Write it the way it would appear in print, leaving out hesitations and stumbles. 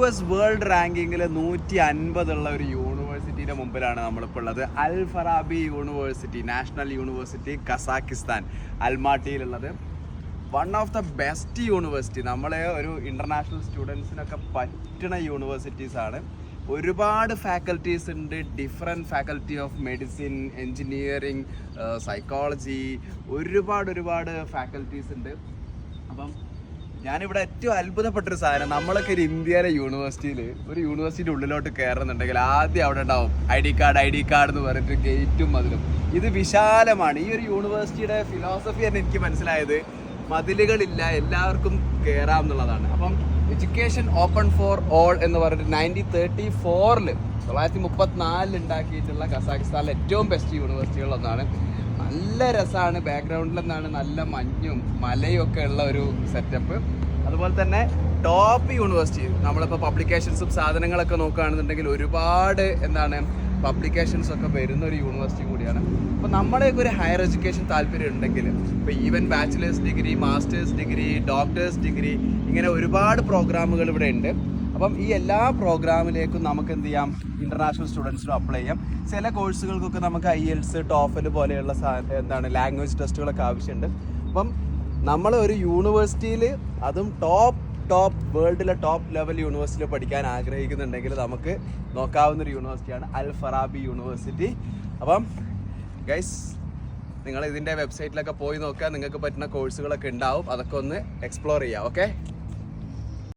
US world റാങ്കിങ്ങിൽ 150 ഉള്ള ഒരു യൂണിവേഴ്സിറ്റിയുടെ മുമ്പിലാണ് നമ്മളിപ്പോൾ ഉള്ളത്. Al Farabi university, national university, Kazakhstan, അൽമാട്ടിയിലുള്ളത്. One of the best university, നമ്മളെ ഒരു ഇൻ്റർനാഷണൽ സ്റ്റുഡൻസിനൊക്കെ പറ്റുന്ന യൂണിവേഴ്സിറ്റീസാണ്. ഒരുപാട് ഫാക്കൽറ്റീസ് ഉണ്ട്, different faculty of medicine, engineering, psychology, ഒരുപാട് ഫാക്കൽറ്റീസ് ഉണ്ട്. അപ്പം ഞാനിവിടെ ഏറ്റവും അത്ഭുതപ്പെട്ടൊരു സാധനം, നമ്മളൊക്കെ ഒരു ഇന്ത്യയിലെ യൂണിവേഴ്സിറ്റിയിൽ ഒരു യൂണിവേഴ്സിറ്റിയുടെ ഉള്ളിലോട്ട് കയറുന്നുണ്ടെങ്കിൽ ആദ്യം അവിടെ ഉണ്ടാവും ഐ ഡി കാർഡ് എന്ന് പറഞ്ഞിട്ട് ഗേറ്റും മതിലും. ഇത് വിശാലമാണ്. ഈ ഒരു യൂണിവേഴ്സിറ്റിയുടെ ഫിലോസഫി തന്നെ എനിക്ക് മനസ്സിലായത് മതിലുകളില്ല, എല്ലാവർക്കും കയറാം എന്നുള്ളതാണ്. അപ്പം എഡ്യൂക്കേഷൻ ഓപ്പൺ ഫോർ ഓൾ എന്ന് പറഞ്ഞിട്ട് 1934 ഉണ്ടാക്കിയിട്ടുള്ള കസാഖിസ്ഥാനിലെ ഏറ്റവും ബെസ്റ്റ് യൂണിവേഴ്സിറ്റികളൊന്നാണ്. നല്ല രസമാണ്. ബാക്ക്ഗ്രൗണ്ടിൽ നിന്നാണ് നല്ല മഞ്ഞും മലയും ഒക്കെ ഉള്ള ഒരു സെറ്റപ്പ്. അതുപോലെ തന്നെ ടോപ്പ് യൂണിവേഴ്സിറ്റി, നമ്മളിപ്പോൾ പബ്ലിക്കേഷൻസും സാധനങ്ങളൊക്കെ നോക്കുകയാണെന്നുണ്ടെങ്കിൽ ഒരുപാട് പബ്ലിക്കേഷൻസ് ഒക്കെ വരുന്ന ഒരു യൂണിവേഴ്സിറ്റി കൂടിയാണ്. അപ്പോൾ നമ്മുടെയൊക്കെ ഒരു ഹയർ എഡ്യൂക്കേഷൻ താല്പര്യം ഉണ്ടെങ്കിൽ ഇപ്പോൾ even bachelor's degree, master's degree, doctor's degree, ഇങ്ങനെ ഒരുപാട് പ്രോഗ്രാമുകൾ ഇവിടെ ഉണ്ട്. അപ്പം ഈ എല്ലാ പ്രോഗ്രാമിലേക്കും നമുക്ക് എന്ത് ചെയ്യാം, ഇൻ്റർനാഷണൽ സ്റ്റുഡൻസിനും അപ്ലൈ ചെയ്യാം. ചില കോഴ്സുകൾക്കൊക്കെ നമുക്ക് IELTS, TOEFL പോലെയുള്ള ലാംഗ്വേജ് ടെസ്റ്റുകളൊക്കെ ആവശ്യമുണ്ട്. അപ്പം നമ്മൾ ഒരു യൂണിവേഴ്സിറ്റിയിൽ, അതും ടോപ്പ് വേൾഡിലെ ടോപ്പ് ലെവൽ യൂണിവേഴ്സിറ്റിയിൽ പഠിക്കാൻ ആഗ്രഹിക്കുന്നുണ്ടെങ്കിൽ നമുക്ക് നോക്കാവുന്നൊരു യൂണിവേഴ്സിറ്റിയാണ് അൽ ഫറാബി യൂണിവേഴ്സിറ്റി. അപ്പം ഗൈസ്, നിങ്ങൾ ഇതിൻ്റെ വെബ്സൈറ്റിലൊക്കെ പോയി നോക്കുക, നിങ്ങൾക്ക് പറ്റുന്ന കോഴ്സുകളൊക്കെ ഉണ്ടാവും, അതൊക്കെ ഒന്ന് എക്സ്പ്ലോർ ചെയ്യാം. ഓക്കെ.